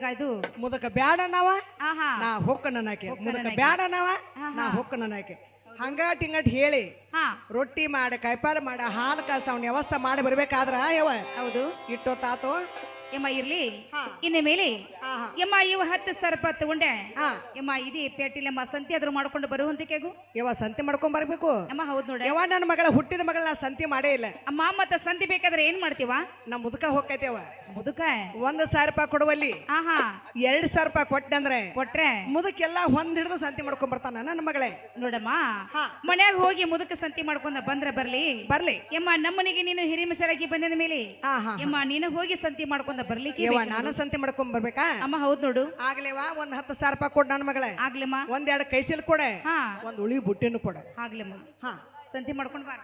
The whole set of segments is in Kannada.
ಇದು ಮುದಕ ಬ್ಯಾಡ ನಾವ ಆಹಾ ನಾ ಹೊಕ್ಕ ನನಾಕೆ ಮುದಕ ಬ್ಯಾಡ ನಾವ ನಾ ಹೊಕ್ಕ ನನಾಕೆ ಹಂಗಾಟ್ ಹಿಂಗಟ್ ಹೇಳಿ ಹಾ ರೊಟ್ಟಿ ಮಾಡಿ ಕಾಯಿಪಾಲ ಮಾಡ ಹಾಲು ಕಾಸ ಅವ್ನ ವ್ಯವಸ್ಥೆ ಮಾಡಿ ಬರ್ಬೇಕಾದ್ರ ಯಾವ ಹೌದು ಇಟ್ಟೋ ತಾತು ಯಮ್ಮ ಇರ್ಲಿ ಹಾ. ಇನ್ನ ಮೇಲೆ ಆಹಾ. ಯಮ್ಮ ಇವ 10 ಸರ್ಪ ತಗೊಂಡೆ ಹಾ ಯಮ್ಮ ಇದಿ ಪೇಟಿಲಮ್ಮ ಸಂತಿ ಆದ್ರೂ ಮಾಡ್ಕೊಂಡು ಬರುವಂತಿಕೆಗು ಯವ ಸಂತಿ ಮಾಡ್ಕೊಂಡ್ ಬರ್ಬೇಕು ಯಮ್ಮ ಹೌದ್ ನೋಡ ಯವ ನನ್ನ ಮಗಳ ಹುಟ್ಟಿದ ಮಗಳ ನಾ ಸಂತಿ ಮಾಡೇ ಇಲ್ಲ ಅಮ್ಮ ಮತ್ತ ಸಂತಿ ಬೇಕಾದ್ರೆ ಏನ್ ಮಾಡ್ತೀವ ನಾ ಮುದಕ ಹೋಗ್ತೇವ ಮುದುಕ 1,000 ಕೊಡುವಲ್ಲಿ ಆಹಾ 2,000 ಕೊಟ್ಟಂದ್ರೆ ಕೊಟ್ರೆ ಮುದಕ್ಕೆಲ್ಲ ಹೊಂದ್ ಹಿಡಿದು ಸಂತಿ ಮಾಡ್ಕೊಂಡ್ ಬರ್ತಾನ ನನ್ನ ಮಗಳೇ ನೋಡಮ್ಮ ಹಾ. ಮನ್ಯಾಗ ಹೋಗಿ ಮುದುಕ ಸಂತಿ ಮಾಡ್ಕೊಂಡ ಬಂದ್ರ ಬರ್ಲಿ ಬರ್ಲಿ ಯಮ್ಮ ನಮ್ಮನಿಗೆ ನೀನು ಹಿರಿಮಸರಾಗಿ ಬಂದಿದ ಮೇಲೆ ಹಾ ಹಾ ಯಮ್ಮ ನೀನು ಹೋಗಿ ಸಂತಿ ಮಾಡ್ಕೊಂಡ ಬರ್ಲಿಕ್ಕೆ ಯವ್ವ ಬೇಕು. ನಾನು ಸಂತಿ ಮಾಡ್ಕೊಂಡ್ ಬರ್ಬೇಕಾ ಅಮ್ಮ ಹೌದ್ ನೋಡು ಆಗ್ಲೇವಾ 10,000 ಕೊಡ್ ನನ್ನ ಮಗಳೇ ಆಗ್ಲಮ್ಮ 1-2 ಕೈಸಿಲ್ ಕೊಡೆ ಹಾ ಒಂದ್ ಉಳಿ ಬುಟ್ಟಿನ ಕೊಡ ಆಗ್ಲಮ್ಮ ಹಾ ಸಂತಿ ಮಾಡ್ಕೊಂಡ್ ಬಾರ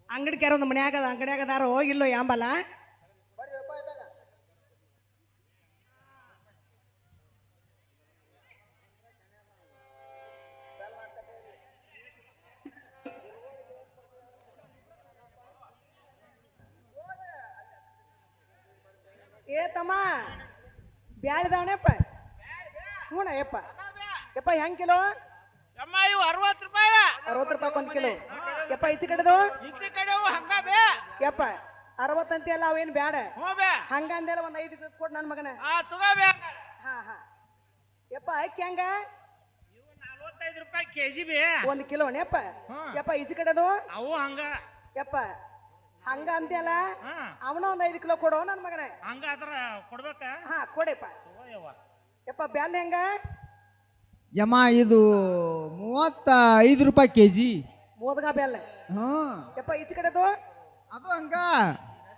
ಅಂಗಡಿ ಕೆರ ಒಂದು ಮನ್ಯಾಗ ಅಂಗಡಿಯಾಗ ಅದಾರೋ ಇಲ್ಲೋ ಯಾಂಬಲ್ಲ ಏ ತಮ್ಮ ಬ್ಯಾಳಿದವನಪ್ಪ ಹ್ಞೂ ಯಪ್ಪ ಯಪ್ಪ ಹೆಂಗ್ ಕಿಲೋ ಅಮ್ಮ ಇವು 60 ರೂಪಾಯಿ 60 1 ಕಿಲೋ ಯಪ್ಪ ಈಚೆ ಕಡೆದು ಈಚೆ ಕಡೆ ಹಂಗ ಬೇ ಯಪ್ಪ 60 ಅಂತೆಲ್ಲ ಅವೇನು ಬ್ಯಾಡ ಹ್ಞೂ ಬೇ ಹಂಗ ಅಂದೆಲ್ಲ ಒಂದು 5 ಕೊಡ್ ನನ್ನ ಮಗನ ತಗೋ ಬೇ ಹಾ ಹಾ ಯಪ್ಪ ಅಕ್ಕಿ ಹೆಂಗ ಇವು 45 ರೂಪಾಯಿ ಕೆಜಿ ಬೇ 1 ಕಿಲೋ ಯಪ್ಪ ಹ್ಮ್. ಯಪ್ಪ ಈಚೆ ಕಡೆದು ಅವು ಹಂಗ ಯಪ್ಪ ಹಂಗ ಅಂತೆಲ್ಲ ಹಾ ಅವನ ಒಂದು 5 ಕಿಲೋ ಕೊಡೋ ನನ್ನ ಮಗನ ಹಂಗ ಅದ್ರ ಕೊಡ್ಬೇಕ ಹಾ ಕೊಡಪ್ಪ ತಗೋ ಯವ್ವ ಯಪ್ಪ ಬ್ಯಾಲ್ ಹೆಂಗ ಯಮ್ಮ ಇದು 35 ರೂಪಾಯಿ ಕೆಜಿ. ಮೋದಗ ಬ್ಯಾಲ್ ಹಾ ಯಪ್ಪ ಈಚೆ ಕಡೆದು ಅದು ಹಂಗ.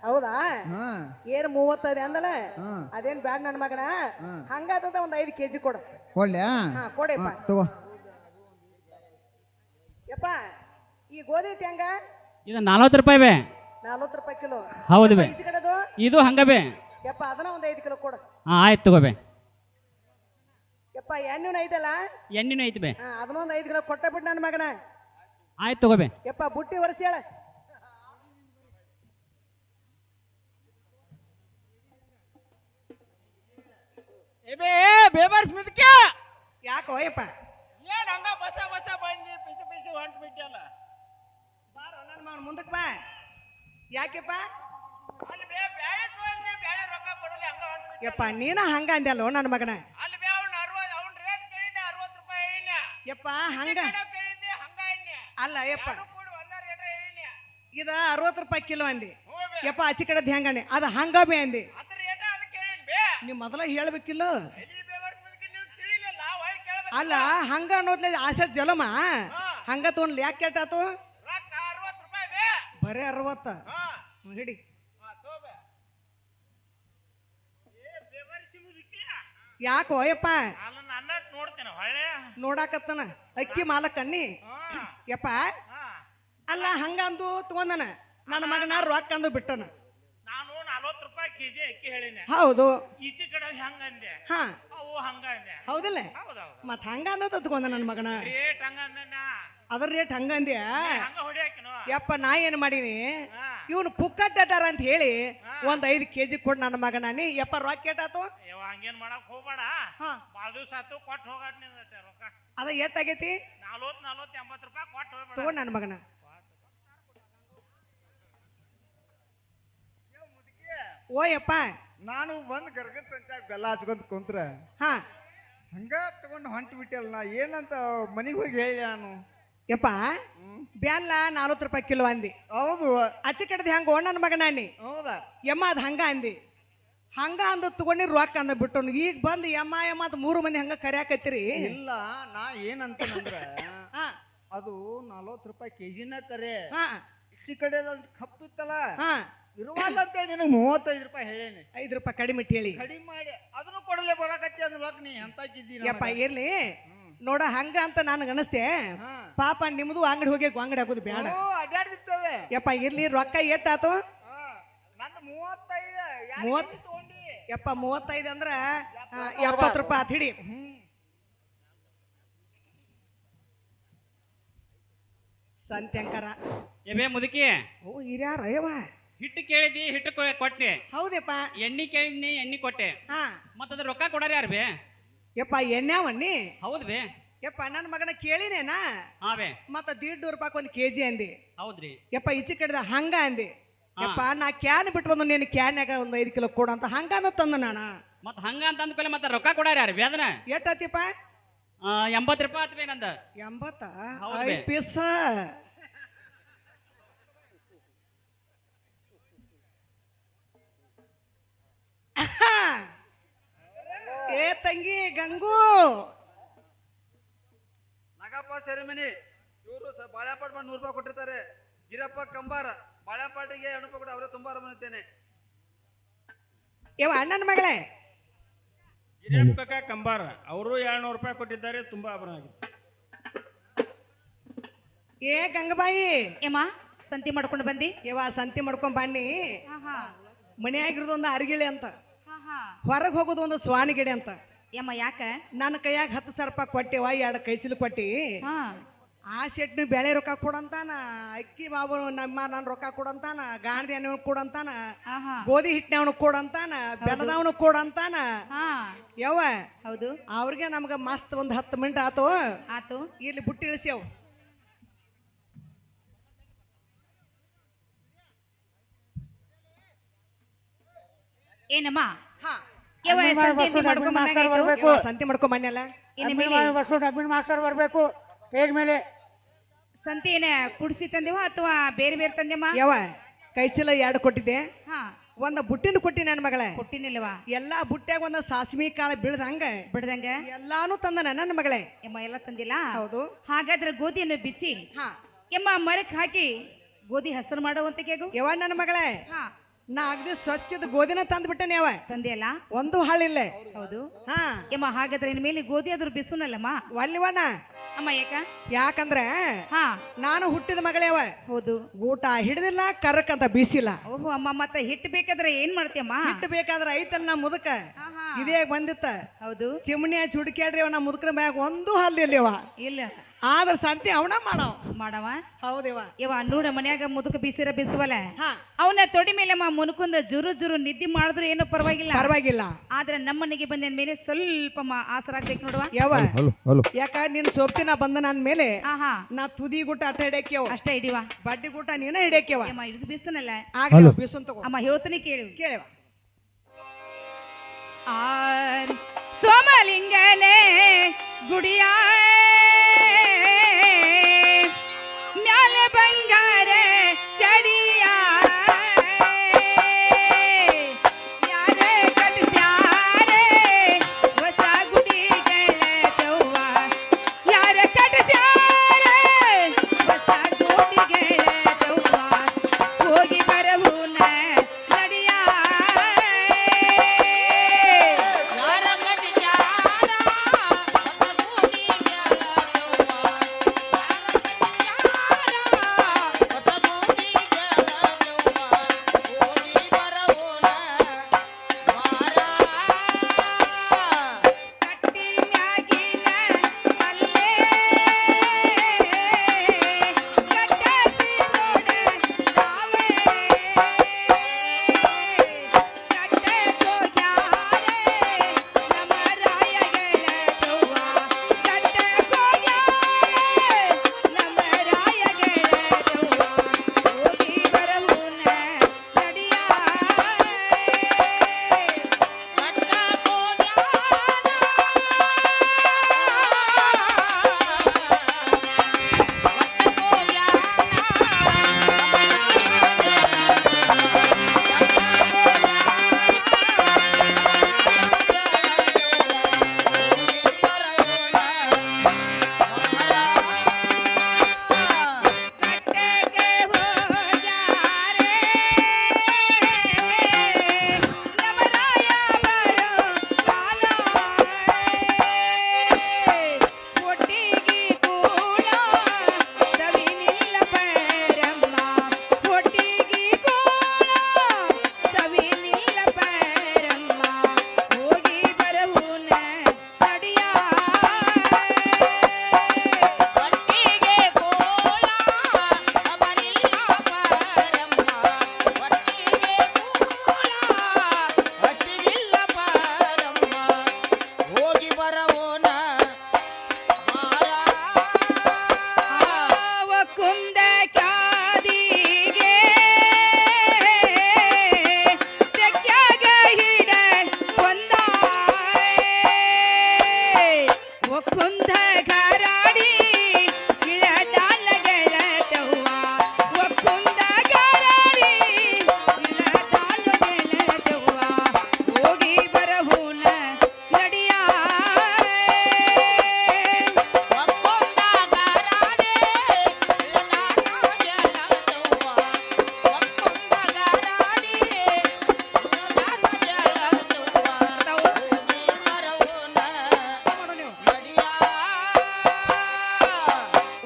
ಹೌದಾ ಹಾ ಏನ್ 35 ಅಂದಲ್ಲ ಹಾ ಅದೇನ್ ಬ್ಯಾಡ ನನ್ನ ಮಗನ ಹಾ. ಹಂಗಾದ ಒಂದ್ 5 ಕೆಜಿ ಕೊಡು ಕೊಡ್ಲ್ಯಾ? ಹಾ ಕೊಡಪ್ಪ ಹಾ, ತಗೋ. ಯಪ್ಪ ಈ ಗೋಧಿ ಹಿಟ್ಟು ಹೆಂಗ ಇದು 40 ರೂಪಾಯಿ ಬೇ 40 ರೂಪಾಯಿ ಕಿಲೋ ಹೌದು ಯಪ್ಪ, ಬೇ ಈಚೆ ಕಡೆದು ಇದು ಹಂಗ ಬೇ ಯಪ್ಪ ಅದನ್ನ ಒಂದ್ 5 ಕಿಲೋ ಕೊಡು ಹಾಂ ಆಯ್ತು ತಗೋ ಬೇ ಯಪ್ಪ ಎಣ್ಣೆನ ಐತಲ್ಲ ಎಣ್ಣೆನೂ ಐತಿ ಬೇ ಹಾ ಅದನ್ನ ಒಂದ್ 5 ಕಿಲೋ ಕೊಟ್ಟ ಬಿಟ್ಟು ನನ್ನ ಮಗನ ಆಯ್ತು ತಗೋ ಬೇ ಯಪ್ಪ ಬುಟ್ಟಿ ಒರೆಸಿ ಹೇಳ ಏ ಬೇ ಬೇಬರ್ಸ್ ಮಿದ್ಕೆ ಯಾಕೋ ಯಪ್ಪ ಏನ್ ಹಂಗ ಬಸ ಬಸ ಬಂದಿ ಪಿಸಿ ಪಿಸಿ ಹೊಂಟ್ ಬಿಟ್ಟಲ್ಲ ಬಾರೋ ನನ್ನ ಮಗನ ಮುಂದಕ್ಕೆ ಬಾ ಯಾಕೆಪ್ಪ ಅಲ್ಲಿ ಬೇ ಬ್ಯಾಳೆ ತೊಂದಿ ಬ್ಯಾಳೆ ರೊಕ್ಕ ಕೊಡಲಿ ಹಂಗ ಹೊಂಟ್ ಬಿಟ್ಟ ಯಪ್ಪ ನೀನ ಹಂಗ ಅಂದ್ಯಲ್ಲೋ ನನ್ನ ಮಗನ ಅಲ್ಲಿ ಬೇ ಅವ್ನ 60 ಅವ್ನ ರೇಟ್ ಕೇಳಿದ್ದೆ 60 ರೂಪಾಯಿ ಏನ ಯಪ್ಪ ಹಂಗ ಕೇಳಿದ್ದೆ ಹಂಗ ಏನ್ಯ ಅಲ್ಲ ಯಪ್ಪ ಅದು ಕೂಡ ಒಂದ ರೇಟ್ ಏನ್ಯ ಇದ 60 ರೂಪಾಯಿ ಕಿಲೋ ಅಂದಿ ಹ್ಞೂ ಬೇ ಯಪ್ಪ ಆಚೆ ಕಡೆದ್ ಹೆಂಗಣೆ ಅದು ಹಂಗ ಬೇ ಅಂದಿ ಅದ್ರ ರೇಟ ಅದು ಕೇಳಿನ್ ಬೇ ನೀವು ಮೊದಲ ಹೇಳ್ಬೇಕಿಲ್ಲ ಎಲ್ಲಿ ಬೇಬರ್ಸ್ ಮಿದ್ಕೆ ನೀವು ತಿಳಿಲಿಲ್ಲ ಹೋಯ್ ಕೇಳಬೇಕು ಅಲ್ಲ ಹಂಗ ಅನ್ನೋದ್ಲೆ ಆಸೆ ಜಲಮ ಹಂಗ ತೊಗೊಂಡ್ಲಿ ಯಾಕೆ ಕೆಟ್ಟಾತು ರೊಕ್ಕ 60 ರೂಪಾಯಿ ಬೇ ಬರೇ 60 ಹಾ ಹಿಡಿ ತೋಬೆ ಏ ಬೇಬರ್ಸಿ ಮುದುಕಿ ಯಾಕೋ ಯಪ್ಪ ನಾನು ನನ್ನ ನೋಡ್ತೇನೆ ಹೊಳ್ಳೆ ನೋಡಾಕತ್ತನ ಅಕ್ಕಿ ಮಾಲಕ್ಕನ್ನಿ ಹಾ ಯಪ್ಪ ಹಾ ಅಲ್ಲ ಹಂಗ ಅಂದು ತಗೊಂಡನ ನನ್ನ ಮಗನ ರೊಕ್ಕ ಅಂದು ಬಿಟ್ಟನ ನಾನು 40 ರೂಪಾಯಿ ಕೆಜಿ ಅಕ್ಕಿ ಹೇಳಿನಿ ಹೌದು ಈಚೆ ಕಡೆ ಹಂಗಂದೆ ಹಾ ಅವು ಹಂಗ ಅಂದೆ ಹೌದಿಲ್ಲ ಹೌದೌದು ಮತ್ ಹಂಗ ಅನ್ನೋದು ತಗೊಂಡ ನನ್ನ ಮಗನ ರೇಟ್ ಹಂಗ ಅಂದನ ಅದ್ರ ರೇಟ್ ಹಂಗ ಅಂದ್ಯ ಹಂಗ ಹೊಡಿಯಾಕಿನು ಯಪ್ಪ ನಾ ಏನ್ ಮಾಡೀನಿ ಹಾ ಇವನು ಪುಕ್ಕಟ್ಟಾರ ಅಂತ ಹೇಳಿ ಒಂದ್ 5 ಕೆಜಿ ಕೊಡ್ ನನ್ನ ಮಗನ ನೀ ಯಪ್ಪ ರೊಕ್ಕ ಕೇಟಾತು ಯವ್ವ ಹಂಗೇನ್ ಮಾಡಕ್ ಹೋಗ್ಬೇಡ ಹಾ ಭಾಳ ದಿವಸ ಆತು ಕೊಟ್ಟು ಹೋಗಾಟ್ ನಿಂದೈತೆ ರೊಕ್ಕ ಅದ ಎಷ್ಟಾಗೈತಿ 40 40 80 ರೂಪಾಯಿ ಕೊಟ್ಟು ಹೋಗ್ಬೇಡ ತಗೊಂಡ್ ನನ್ನ ಮಗನ ಓ ಯಪ್ಪ ನಾನು ಬಂದ್ ಗರ್ಗದ ಸಂತ್ಯಾಗ ಬೆಲ್ಲ ಹಚ್ಕೊಂತ ಕುಂತ್ರ ಹಾ ಹಂಗ ತಗೊಂಡು ಹೊಂಟು ಬಿಟ್ಟಲ್ಲ ನಾ ಏನಂತ ಮನಿಗೆ ಹೋಗಿ ಹೇಳಿ ನಾನು. ಯಪ್ಪ ಬ್ಯಾಲ್ಲ 40 ರೂಪಾಯಿ ಕಿಲೋ ಅಂದಿ ಹೌದು ಅಚ್ಚ ಕಡೆದ ಹೆಂಗ ನನ್ನ ಮಗನ ನೀ ಹೌದಾ ಯಮ್ಮ ಅದ್ ಹಂಗ ಅಂದಿ ಹಂಗ ಅಂದು ತಗೊಂಡಿ ರೊಕ್ಕ ಅಂದ ಬಿಟ್ಟು ಈಗ ಬಂದು ಯಮ್ಮ ಯಮ್ಮ ಅಂತ 3 ಮಂದಿ ಹಂಗ ಕರ್ಯಾಕತ್ತೀರಿ ಇಲ್ಲ ನಾ ಏನಂತಂದ್ರ ಹಾ ಅದು 40 ರೂಪಾಯಿ ಕೆಜಿನ ಕರೆ ಹಾ ಈಚೆ ಕಡೆ ಕಪ್ಪಿತ್ತಲ್ಲ ಹಾ ಇರುವಲ್ಲ ಅಂತೇಳಿ ನಿನಗೆ 35 ರೂಪಾಯಿ ಹೇಳೇನಿ 5 ರೂಪಾಯಿ ಕಡಿಮೆ ಇಟ್ಟು ಹೇಳಿ ಕಡಿಮೆ ಮಾಡಿ ಅದನ್ನು ಕೊಡಲೇ ಬರಾಕತ್ತಿ ಅಂದ್ ನೀ ಎಂತಾಕಿದ್ದೀನಿ ಯಪ್ಪ ಇರ್ಲಿ ನೋಡ ಹಂಗ ಅಂತ ನನಗೆ ಅನಸ್ತೆ ಪಾಪ ನಿಮ್ದು ಅಂಗಡಿ ಹೋಗಿ ಅಂಗಡಿ ಹಾಕೋದು ಬೇಡ ಅಡ್ಡಾಡ್ತಿರ್ತವೆ ಯಪ್ಪ ಇರ್ಲಿ ರೊಕ್ಕ ಎಷ್ಟಾತು ನಂದು 35 ಮೂವತ್ತು ತಗೊಂಡಿ ಯಪ್ಪ 35 ಅಂದ್ರ 70 ರೂಪಾಯಿ ಆತ್ ಹಿಡಿ ಸಂತ್ಯಂಕರ ಏ ಮುದುಕಿ ಓ ಹಿರಿಯಾರ ಅಯ್ಯವ ಹಿಟ್ಟು ಕೇಳಿದಿ ಹಿಟ್ಟು ಕೊಟ್ಟೆ, ಹೌದಪ್ಪ. ಎಣ್ಣೆ ಕೇಳಿದ್ನಿ ಎಣ್ಣೆ ಕೊಟ್ಟೆ, ಹಾ ಮತ್ತದ ರೊಕ್ಕ ಕೊಡಾರ ಯಾರು ಬೇ? ಯಪ್ಪ ಎಣ್ಣೆವಣ್ಣಿ ಹೌದ್ ಬೇ. ಯಪ್ಪ ನನ್ನ ಮಗನ ಕೇಳಿನೇನಾ ಹಾ ಬೇ. ಮತ್ತ 150 ರೂಪಾಯಿ 1 ಕೆಜಿ ಅಂದಿ. ಹೌದ್ರಿ. ಯಪ್ಪ ಈಚೆ ಕಡೆದ ಹಂಗ ಅಂದಿ. ಯಪ್ಪ ನಾ ಕ್ಯಾನ್ ಬಿಟ್ಟು ಬಂದು ನೀನು ಕ್ಯಾನ್ಯಾಗ ಒಂದು 5 ಕಿಲೋ ಕೊಡು ಅಂತ ಹಂಗಾನ ತಂದ ನಾನ. ಮತ್ ಹಂಗ ಅಂತ ಅಂದ್ಕೊಲೆ ಮತ್ತೆ ರೊಕ್ಕ ಕೊಡಾರ ಯಾರು ಬೇ? ಅದನ್ನ ಎಷ್ಟಾತಿಪ್ಪ? 80 ರೂಪಾಯಿ ಆತ್ ಬೇ ನಂದ. 80? ಹೌದ್ 5 ಬೇ. ಪೀಸ್. ಏ ತಂಗಿ ಗಂಗು, ನಗಪ್ಪ ಸೆರೆಮನಿ ಇವರು ಬಾಳೆಪಾಟ್ ಮಾಡಿ 100 ರೂಪಾಯಿ ಕೊಟ್ಟಿರ್ತಾರೆ. ಗಿರಪ್ಪ ಕಂಬಾರ ಬಾಳೆಪಾಟಿಗೆ 2 ರೂಪಾಯಿ ಕೊಟ್ಟು ಅವರೇ ತುಂಬಾ ಆರಾಮನಿದ್ದೇನೆ. ಯವ ಅಣ್ಣನ ಮಗಳೇ ಗಿರಿಯಪ್ಪ ಕಂಬಾರ ಅವರು 200 ರೂಪಾಯಿ ಕೊಟ್ಟಿದ್ದಾರೆ. ತುಂಬಾ ಆಭರಣ ಆಗಿದೆ. ಏ ಗಂಗಬಾಯಿ, ಏಮ್ಮ ಸಂತಿ ಮಾಡ್ಕೊಂಡು ಬಂದಿ? ಯವ ಸಂತಿ ಮಾಡ್ಕೊಂಡ್ ಬನ್ನಿ. ಹಾ ಹಾ ಮನೆಯಾಗಿರೋದು ಒಂದು ಅರಿಗಿಳಿ ಅಂತ, ಹಾ ಹಾ ಹೊರಗೆ ಹೋಗೋದು ಒಂದು ಸ್ವಾನಿಗಿಡಿ ಅಂತ. ಏಮ್ಮ ಯಾಕ? ನನ್ನ ಕೈಯಾಗ 10,000 ರೂಪಾಯಿ ಕೊಟ್ಟಿವ, 2 ಕೈ ಚೀಲ ಕೊಟ್ಟಿ. ಹಾ ಆ ಸೆಟ್ನ ಬೆಳೆ ರೊಕ್ಕ ಕೊಡಂತಾನ, ಅಕ್ಕಿ ಬಾಬು ನಮ್ಮ ನಾನು ರೊಕ್ಕ ಕೊಡಂತಾನ, ಗಾಣದಿ ಎಣ್ಣೆ ಕೊಡಂತಾನ, ಹಾ ಹಾ ಗೋಧಿ ಹಿಟ್ಟಿನವನು ಕೊಡಂತಾನ, ಬೆಲ್ಲದವನು ಕೊಡಂತಾನ. ಹಾ ಯವ್ವ ಹೌದು ಅವ್ರಿಗೆ ನಮ್ಗೆ ಮಸ್ತ್ ಒಂದು 10 ಮಿನಿಟ್ ಆತು. ಆತು. ಇಲ್ಲಿ ಬುಟ್ಟಿ ಇಳಿಸ್ಯವ್. ಏನಮ್ಮ ಹಾ ಯವ್ವ ಸಂತಿ ಮಾಡ್ಕೊಂಡ್ ಬಂದಾಗಾಯ್ತು. ಯವ್ವ, ಸಂತಿ ಮಾಡ್ಕೊಂಡ್ ಬನ್ನಿಯಲ್ಲ. ಇನ್ನು ಮೇಲೆ ಅಡ್ಮಿನ್ ಮಾಸ್ಟರ್ ಬರಬೇಕು ಸ್ಟೇಜ್ ಮೇಲೆ. ಸಂತಿ ಏನ ಕುಡಿಸಿ ತಂದೇವ ಅಥವಾ ಬೇರೆ ಬೇರೆ ತಂದೆಮ್ಮ? ಯವ್ವ ಕೈ ಚೀಲ 2 ಕೊಟ್ಟಿದ್ದೆ, ಹಾ ಒಂದು ಬುಟ್ಟಿನ ಕೊಟ್ಟಿ ನನ್ನ ಮಗಳೇ. ಕೊಟ್ಟಿನಿಲ್ವಾ? ಎಲ್ಲಾ ಬುಟ್ಟ್ಯಾಗ ಒಂದು ಸಾಸ್ಮಿ ಕಾಳು ಬೀಳ್ದಂಗ ಬಿಡ್ದಂಗ ಎಲ್ಲಾನು ತಂದನ ನನ್ನ ಮಗಳೇ. ಎಮ್ಮ ಎಲ್ಲ ತಂದಿಲ್ಲ? ಹೌದು. ಹಾಗಾದ್ರೆ ಗೋಧಿಯನ್ನು ಬಿಚ್ಚಿ ಹಾ ಎಮ್ಮ ಮರಕ್ ಹಾಕಿ ಗೋಧಿ ಹಸರು ಮಾಡುವಂತ ಕೇಗು. ಯವ್ವ ನನ್ನ ಮಗಳೇ, ಹಾ ನಾ ಅಗದಿ ಸ್ವಚ್ಛದ ಗೋಧಿನ ತಂದ್ಬಿಟ್ಟೆನೆ ಯವ್ವ, ತಂದೆಯಲ್ಲ? ಒಂದು ಹಳ್ಳಿಲ್ಲ. ಹೌದು. ಹಾ ಎಮ್ಮ ಹಾಗಾದ್ರೆ ಇನ್ ಮೇಲೆ ಗೋಧಿ ಆದ್ರೂ ಬಿಸುನಲ್ಲಮ್ಮ? ಒಲ್ಲಿವನ. ಅಮ್ಮ ಯಾಕ? ಯಾಕಂದ್ರೆ ಹಾ ನಾನು ಹುಟ್ಟಿದ ಮಗಳೇವ, ಹೌದು. ಊಟ ಹಿಡಿದಿಲ್ಲ, ಕರಕ್ ಅಂತ ಬೀಸಿಲ್ಲ. ಓಹೋ ಅಮ್ಮ, ಮತ್ತೆ ಹಿಟ್ಟು ಬೇಕಾದ್ರೆ ಏನ್ ಮಾಡ್ತೀಯಮ್ಮ? ಹಿಟ್ಟು ಬೇಕಾದ್ರೆ ಐತಲ್ಲ ನಾ ಮುದಕ ಹಾ, ಹಾ. ಇದೇ ಬಂದಿತ್ತ. ಹೌದು. ಚಿಮಣಿಯ ಚುಡ್ಕ್ಯಾಡ್ರಿ ಅವ ನಾ ಮುದಕನ ಮ್ಯಾಗ ಒಂದು ಹಲ್ಲಿಲ್ಲವ. ಇಲ್ಲ ಆದ್ರ ಸಂತಿ ಅವನ ಮಾಡವ. ಮಾಡವ. ಹೌದೇವ. ಇವ ನೋಡ ಮನ್ಯಾಗ ಮುದುಕ ಬಿಸಿರ ಬಿಸುವಲ್ಲ, ಹಾ ಅವನ ತೊಡಿ ಮೇಲೆ ಮುನ್ಕೊಂಡ ಜುರು ಜುರು ನಿದ್ದೆ ಮಾಡಿದ್ರು ಏನೋ ಪರವಾಗಿಲ್ಲ. ಪರವಾಗಿಲ್ಲ. ಆದ್ರೆ ನಮ್ಮನೆಗೆ ಬಂದ ಮೇಲೆ ಸ್ವಲ್ಪ ಆಸರಾಗ್ಬೇಕು ನೋಡುವ. ಯವ್ವ ಯಾಕ ನಿನ್ ಸೋಪ್ತಿನ ಬಂದನ ಅಂದ್ಮೇಲೆ ಹಾ ಹಾ ನಾ ತುದಿ ಗುಟ್ಟ ಅಟ್ಟ ಹಿಡಿಯಕ್ಯವ, ಅಷ್ಟೇ ಹಿಡಿವ. ಬಡ್ಡಿ ಗುಟ್ಟ ನೀನ ಹಿಡಿಯಕ್ಯವ. ಅಮ್ಮ ಹಿಡಿದು ಬಿಸ್ತನಲ್ಲ. ಆಗ್ಲಿ ಬೀಸನ್ ತಗೋ. ಅಮ್ಮ ಹೇಳ್ತೀನಿ ಕೇಳು. ಕೇಳವ. ಆ ಸೋಮಲಿಂಗನೇ ಗುಡಿಯ ಮ್ಯಾಲ ಬಂಗಾರ ಚಡಿಯ ಯಾರ ಕಟ್ಸ್ಯಾರೆ ಹೊಸ ಗುಡಿಗಳ ಚೌವ, ಯಾರ ಕಟ್ಸ್ಯಾರೆ ಹೊಸ ಗುಡಿಗಳ ಚೌವ, ಹೋಗಿ ಬರಹುನ ನಡಿಯ. ಯಾರ ಕಟ್ಟಿಸ್ಯಾರ ಹೊಸ ಗುಡಿಗಳ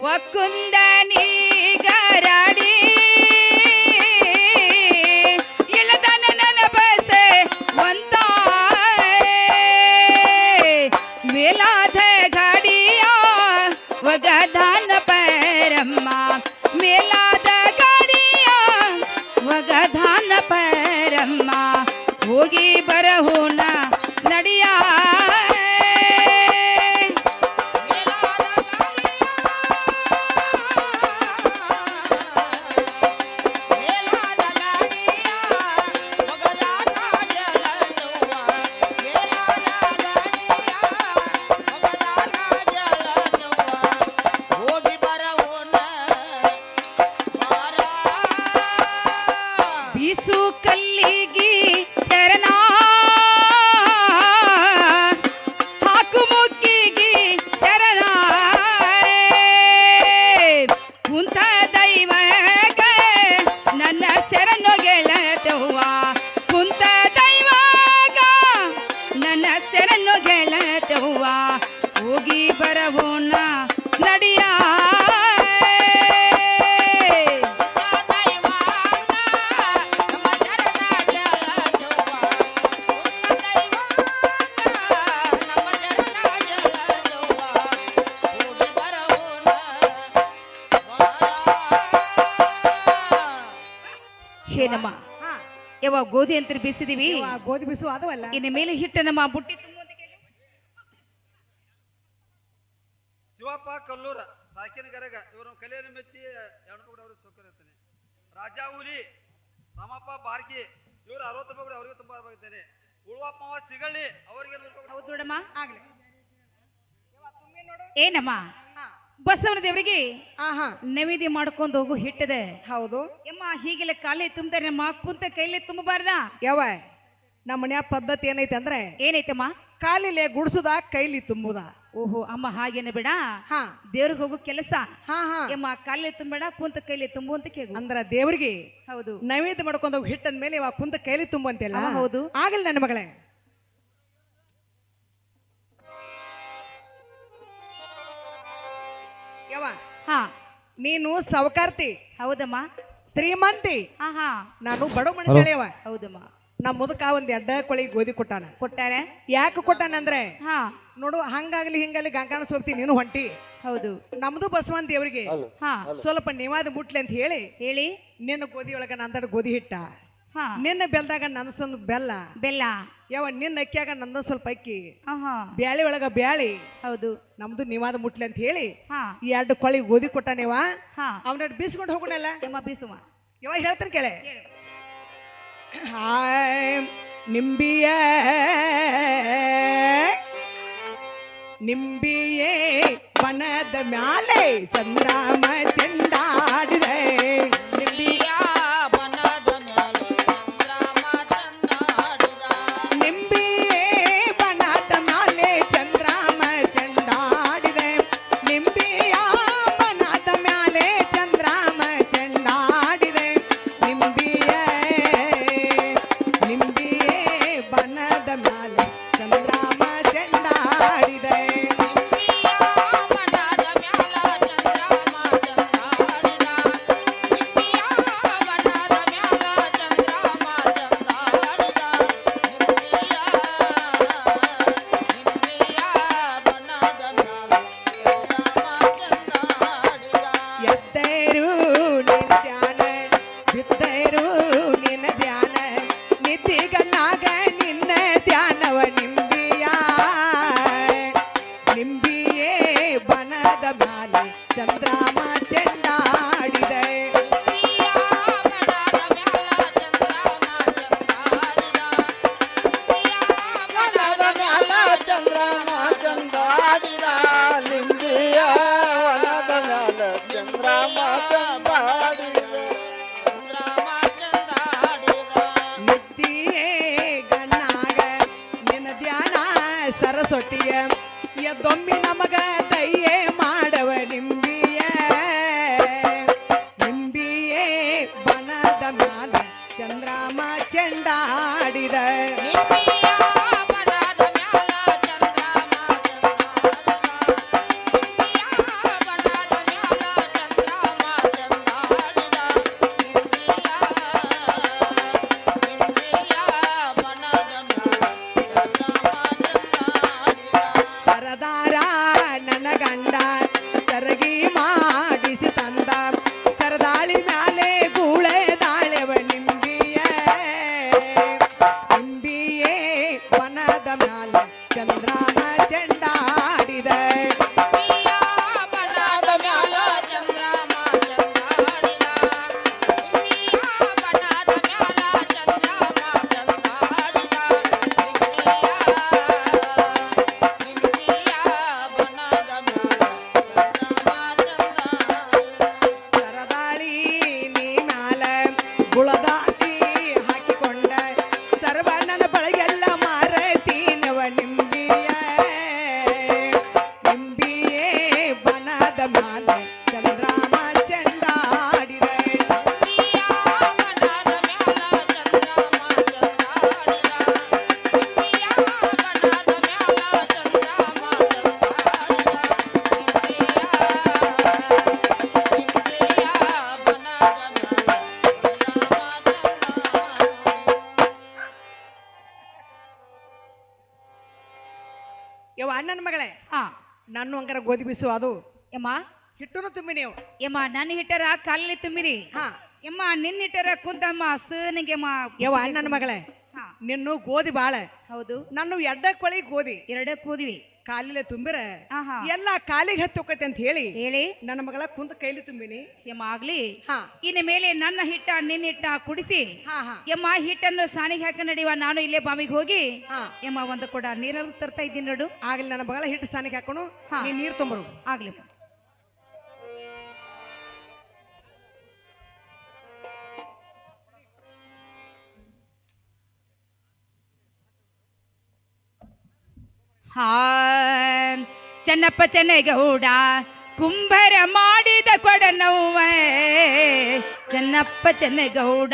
ಒಕ್ಕುಂದ ನೀಗರಾಡಿ ಇಳದನ ನನ್ನ ಬಸೆ ಒಂದ ಮೇಲಾದ ಗಾಡಿಯ ಒಗದಾನ ಪರಮ್ಮ ಮೇಲಾದ ಗಾಡಿಯ ಒಗದಾನ ಪರಮ್ಮ ಹೋಗಿ ಬರಹೋಣ ನಡಿಯ ಬೀಸು ಕಲ್ಲಿಗಿ ಶರಣ ಹಾಕು ಮುಕ್ಕಿಗಿ ಶರಣ ಕುಂತ ದೈವಗ ನನ್ನ ಶರಣು ಗೆಳತವ್ವ ಕುಂತ ದೈವಗ ನನ್ನ ಶರಣು ಗೆಳತವ್ವ ಹೋಗಿ ಬರவோಣ ನಡಿಯ ಏನಮ್ಮ ಹಾ ಯಾವಾಗ ಗೋಧಿ ಅಂತ ಬೀಸಿದೀವಿ ಇವ ಗೋಧಿ ಬಿಸು ಅದವಲ್ಲ ಇನ್ನು ಮೇಲೆ ಹಿಟ್ಟು ನಮ್ಮ ಬುಟ್ಟಿ ತುಂಬುವಂತ ಕೇಳು. ಶಿವಪ್ಪ ಕಲ್ಲೂರ ಸಾಕಿನ ಗರಗ ಇವರು ಕಲೆಯಲ್ಲಿ ಮೆಚ್ಚಿ ಹೆಣ್ಮಕ್ಳು ಅವ್ರಿಗೆ ಸೌಕರ್ಯ ಇರ್ತಾನೆ. ರಾಜಾ ಹುಲಿ ರಾಮಪ್ಪ ಬಾರ್ಕಿ ಇವರು 60 ರೂಪಾಯಿ ಅವರಿಗೆ ತುಂಬಾ ಇದ್ದೇನೆ. ಉಳುವಪ್ಪ ಸಿಗಳ್ಳಿ ಅವರಿಗೆ 100 ರೂಪಾಯಿ. ಹೌದು ನೋಡಮ್ಮ ಆಗ್ಲಿ ಏನಮ್ಮ ಹಾ ಬಸವನ ದೇವರಿಗೆ ಆಹಾ ನೈವೇದ್ಯ ಮಾಡ್ಕೊಂಡು ಹೋಗು ಹಿಟ್ಟದೆ ಹೌದು ಯಮ್ಮ ಹೀಗೆಲ್ಲ ಕಾಲೇ ತುಂಬ್ತಾರೆ ನಮ್ಮ ಕುಂತ ಕೈಲೇ ತುಂಬಬಾರ್ದ ಯಾವ ನಮ್ಮ ಮನ್ಯಾಗ ಪದ್ಧತಿ ಏನೈತೆ ಅಂದ್ರೆ ಏನೈತಮ್ಮ ಕಾಲಿಲೆ ಗುಡ್ಸುದ ಕೈಲಿ ತುಂಬುದ. ಓಹೋ ಅಮ್ಮ ಹಾಗೇನೆ ಬೇಡ ಹಾ ದೇವ್ರಿಗೆ ಹೋಗೋ ಕೆಲಸ ಹಾ ಹಾ ಯಮ್ಮ ಕಾಲೇ ತುಂಬಬೇಡ ಕುಂತ ಕೈಲೇ ತುಂಬು ಅಂತ ಕೇಳು. ಅಂದ್ರ ದೇವ್ರಿಗೆ ಹೌದು ನೈವೇದ್ಯ ಮಾಡ್ಕೊಂಡು ಹೋಗಿ ಹಿಟ್ಟಂದ ಮೇಲೆ ಇವಾಗ ಕುಂತ ಕೈಲಿ ತುಂಬಂತೆಲ್ಲ ಹಾ, ಹೌದು. ಆಗಲ್ಲ ನನ್ನ ಮಗಳೇ. ಯವ ಹಾ ನೀನು ಸವಕಾರ್ತಿ ಹೌದಮ್ಮ ಶ್ರೀಮಂತಿ ಹಾ ಹಾ ನಾನು ಬಡ ಮನುಷ್ಯಳೆಯವ. ಹೌದಮ್ಮ ನಮ್ಮ ಮುದಕ ಒಂದ್ ಎಡ್ಡ ಕೊಳಿ ಗೋಧಿ ಕೊಟ್ಟಾನ. ಕೊಟ್ಟಾರ ಯಾಕೆ ಕೊಟ್ಟಾನಂದ್ರೆ ಹಾ ನೋಡು ಹಂಗಾಗ್ಲಿ ಹಿಂಗಾಗ್ಲಿ ಗಂಗಾಣ ಸೋಪ್ತಿ ನೀನು ಹೊಂಟಿ ಹೌದು ನಮ್ದು ಬಸವನ್ ದೇವ್ರಿಗೆ ಹಾ ಸ್ವಲ್ಪ ನಿವಾದ ಮುಟ್ಲಿ ಅಂತ ಹೇಳಿ ಹೇಳಿ ನಿನ್ನ ಗೋಧಿ ಒಳಗ ನಂದಡ ಗೋಧಿ ಹಿಟ್ಟ, ಹಾ ನಿನ್ನ ಬೆಲ್ದಾಗ ನನ್ನ ಸ್ವಲ್ಪ ಬೆಲ್ಲ, ಬೆಲ್ಲ ಯಾವ ನಿನ್ನ ಅಕ್ಕಿಯಾಗ ನಂದು ಸ್ವಲ್ಪ ಅಕ್ಕಿ, ಹಾ ಬ್ಯಾಳಿ ಒಳಗ ಬ್ಯಾಳಿ, ಹೌದು ನಮ್ದು ನಿವಾದ ಮುಟ್ಲಿ ಅಂತ ಹೇಳಿ ಹಾ ಈ ಎರಡು ಕೊಳಿ ಗೋಧಿ ಕೊಟ್ಟಾನೇವ. ಹಾ ಅವನ ಬೀಸ್ಕೊಂಡು ಹೋಗೋಣಲ್ಲ. ಯಮ್ಮ ಬೀಸುವ ಯಾವ ಹೇಳ್ತಾನೆ ಕೇಳೆ. ಹಾಯ್ ನಿಂಬಿಯ ನಿಂಬಿಯೇ ಬನದ ಮ್ಯಾಲೆ ಚಂದ್ರಾಮ ಚೆಂಡಾಡಿದೆ. ನಿಂಬಿಯ ನಿಂಬಿಯೇ ಬನದ ಮ್ಯಾಲೆ ಚಂದ್ರಾಮ ಚೆಂಡಾಡಿದೆ. ನಿಂಬಿಯ ಬನದ ಮ್ಯಾಲೆ ಚಂದ್ರಾಮ ಚೆಂಡಾಡಿದೆ. ನಿಂಬಿಯೇ ನಿಂಬಿಯೇ ಬನದ ಮ್ಯಾಲೆ ಚಂದ್ರಾಮ ಚೆಂಡಾಡಿದೆ. ಎತ್ತರು ನಿನ್ನ ಧ್ಯಾನ ಬಿತ್ತರು ನಿನ್ನ ಧ್ಯಾನ ನಿದ್ದಿಗನ್ನಾಗ ನಿನ್ನ ಧ್ಯಾನವ. ನಿಂಬಿಯ ನಿಂಬಿಯೇ ಬನದ ಮ್ಯಾಲೆ ಚಂದ್ರಾಮ ಚೆಂಡಾಡಿದೆ. ನಿದ್ದಿಯೇ ಗಣ್ಣಾಗ ನಿನ್ನ ಧ್ಯಾನ ಸರಸ್ವತಿಯ ಎದ್ದೊಮ್ಮೆ ನಮಗ ದಯೆ ಮಾಡವ. ನಿಂಬಿಯ ನಿಂಬಿಯೇ ಬನದ ಮ್ಯಾಲೆ ಚಂದ್ರಾಮ ಚೆಂಡಾಡಿದ. ಸರಗಿ ಮಾಡಿಸಿ ತಂದ ಸರದಾಳಿ ಮ್ಯಾಲೆ ಗೂಳೆ ದಾಳೆವ ನಿಂಬಿಯೇ ಬನದ ಮ್ಯಾಲ ಚಂದ್ರಮ ಚೆಂಡಾಡಿದ ಸರದಾಳಿ ನೀ ಮ್ಯಾಲ ಗುಳದಾತಿ ಹಾಕಿಕೊಂಡ ಸರ್ವಣ್ಣನ ಬಳಗೆಲ್ಲ ಮಾರತೀನವ ನಿಂಬಿಯೇ ಬನದ ಮ್ಯಾಲ ಚಂದ್ರಮ ಚೆಂಡಾಡಿದ ಯವ ಅಣ್ಣನ ಮಗಳೇ ಆ ನನ್ನ ಅಂಕರ ಗೋಧಿ ಬಿಸು ಅದು ಯಮ್ಮ ಹಿಟ್ಟನು ತುಂಬಿ ನೀವು ಯಮ್ಮ ನನ್ನ ಹಿಟ್ಟರ ಕಾಲಲ್ಲಿ ತುಂಬಿರಿ ಹಾ ಯಮ್ಮ ನಿನ್ನ ಹಿಟ್ಟರ ಕುಂತಮ್ಮ ಸನಿಗೆಮ್ಮ ಯವ ಅಣ್ಣನ ಮಗಳೇ ಹಾ ನಿನ್ನು ಗೋಧಿ ಬಾಳ ಹೌದು ನನ್ನ ಎಡ್ಡ ಕೊಳಿ ಗೋಧಿ ಎರಡೇ ಕೂದಿವಿ ಕಾಲಿಲೆ ತುಂಬಿರ ಆಹಾ ಎಲ್ಲ ಕಾಲಿಗೆ ಹತ್ತಿ ಹೋಕೈತೆ ಅಂತ ಹೇಳಿ ಹೇಳಿ ನನ್ನ ಮಗಳ ಕುಂತ ಕೈಲಿ ತುಂಬಿನಿ ಯಮ್ಮ ಆಗ್ಲಿ ಹಾ ಇನ್ನು ಮೇಲೆ ನನ್ನ ಹಿಟ್ಟ ನಿನ್ನ ಹಿಟ್ಟ ಕುಡಿಸಿ ಹಾ ಹಾ ಯಮ್ಮ ಹಿಟ್ಟನ್ನು ಸಾನಿಗೆ ಹಾಕ ನಡಿವ ನಾನು ಇಲ್ಲೇ ಬಾಮಿಗೆ ಹೋಗಿ ಹಾ ಯಮ್ಮ ಒಂದು ಕೂಡ ನೀರಾದ್ರು ತರ್ತಾ ಇದ್ದೀನಿ ನೋಡು ಆಗ್ಲಿ ನನ್ನ ಮಗಳ ಹಿಟ್ಟು ಸಾನಿಗೆ ಹಾಕೋಣ ಹಾ. ನೀ ನೀರು ತುಂಬರು ಆಗ್ಲಿ ಹಾ ಚೆನ್ನಪ್ಪ ಚೆನ್ನಗೌಡ ಕುಂಭರ ಮಾಡಿದ ಕೊಡನವ್ವ ಚೆನ್ನಪ್ಪ ಚೆನ್ನಗೌಡ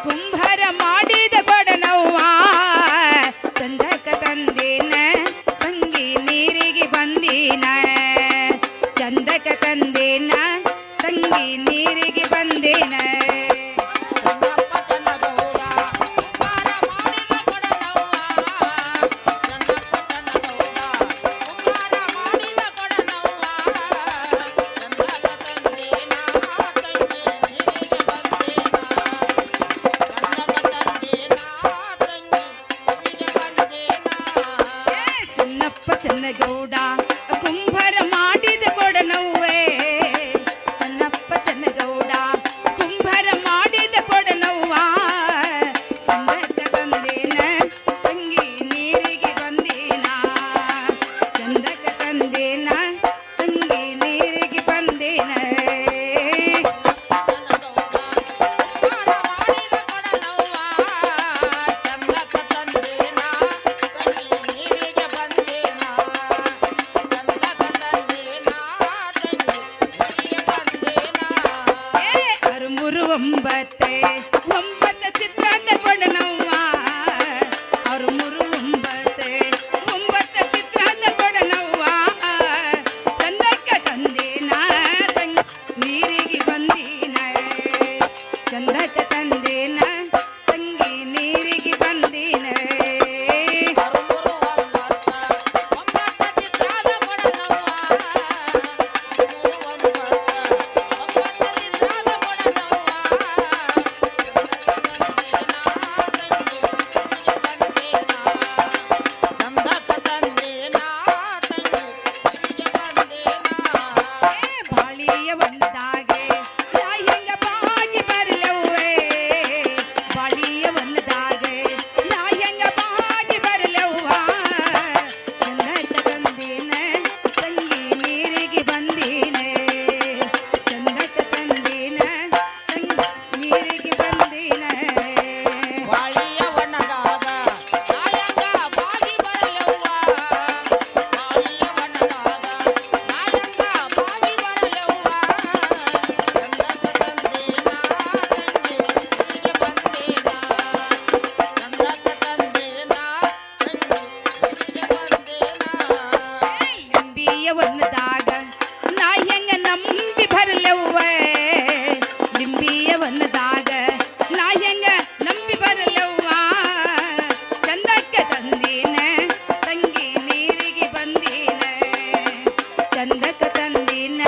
ಕುಂಭರ ಮಾಡಿದ ಕೊಡನವ್ವ ತಂದಕ ತಂದೇನ ತಂಗಿ ನೀರಿಗೆ ಬಂದೀನ ಚಂದಕ ತಂದೇನ ತಂಗಿ ನೀರಿಗೆ ಬಂದೇನ ಚೆನ್ನಪ್ಪ ಚೆನ್ನಗೌಡ ಕುಂಭರ ಮಾಡಿದ ಕೊಡನವ್ವೇ ಚೆನ್ನಪ್ಪ ಚೆನ್ನಗೌಡ ಕುಂಭರ ಮಾಡಿದ ಕೊಡನವ್ವ ಚಂದಕ ತಂದೇನ ತಂಗಿ ನೀರಿಗೆ ಬಂದೇನ ಚಂದಕ ತಂದೇನ ತಂಗಿ ನೀರಿಗೆ ಬಂದೇನ ಅರುಮುರು ಒಂಬತ್ತೆ ಒಂಬತ್ತ ಚಿತ್ರಾನ್ನ ಕೊಡನವ್ವ ಅರುಮುರು ಒಂಬತ್ತೆ ಒಂಬತ್ತ ಚಿತ್ರಾನ್ನ ಕೊಡನವ್ವ ಚಂದಕ್ಕ ತಂದೇನ ತಂಗಿ ನೀರಿಗೆ ಬಂದೀನ ಚಂದಕ್ಕ ತಂದೇನ ತಂಗಿ ನೀರಿಗೆ ಬಂದೀನ ಬಾಳಿಯ ಒಂದಾಗೆ ನಾ ಹೆಂಗ ಬಾಗಿ ಬರಲವ್ವೇ ಬಾಳಿಯ ಒಂದಾಗೆ ನಾ ಹೆಂಗ ಬಾಗಿ ಬರಲವ್ವ ಚಂದಕ ತಂದೇನ ತಂಗಿ ನೀರಿಗೆ ಬಂದೀನ ಚಂದಕ ತಂದೇನ ತಂಗಿ ನೀರಿಗೆ ಬಂದೀನ ಲಿಂಬಿಯ ಒಂದಾಗ ನಾ ಹೆಂಗ ನಂಬಿ ಬರಲವ್ವ ಲಿಂಬಿಯ ಒಂದಾಗ ನಾ ಹೆಂಗ ನಂಬಿ ಬರಲವ್ವ ಚಂದಕ್ಕ ತಂದೀನ ತಂಗಿ ನೀರಿಗೆ ಬಂದೀನ ಚಂದಕ್ಕ ತಂದೀನ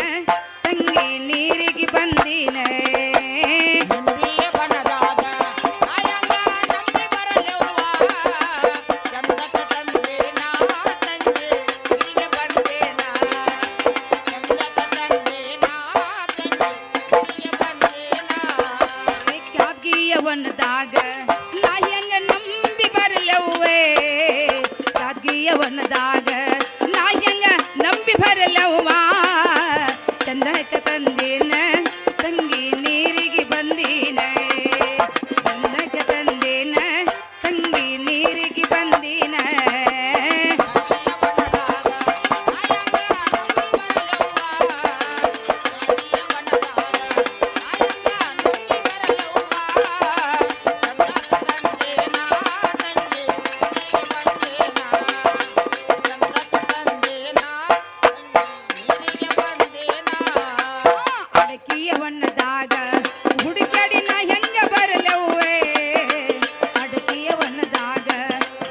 ಚಂದಕ ತಂದೇನ ತಂಗಿ ನೀರಿಗೆ ಬಂದೀನ ಚಂದಕ ತಂದೇನ ತಂಗಿ ನೀರಿಗೆ ಬಂದೀನ ಅಡಕಿಯ ಬಣ್ಣದಾಗ ಹುಡುಕಾಡಿ ನಾ ಹೆಂಗ ಬರಲವ್ವೇ ಅಡಕಿಯ ಬಣ್ಣದಾಗ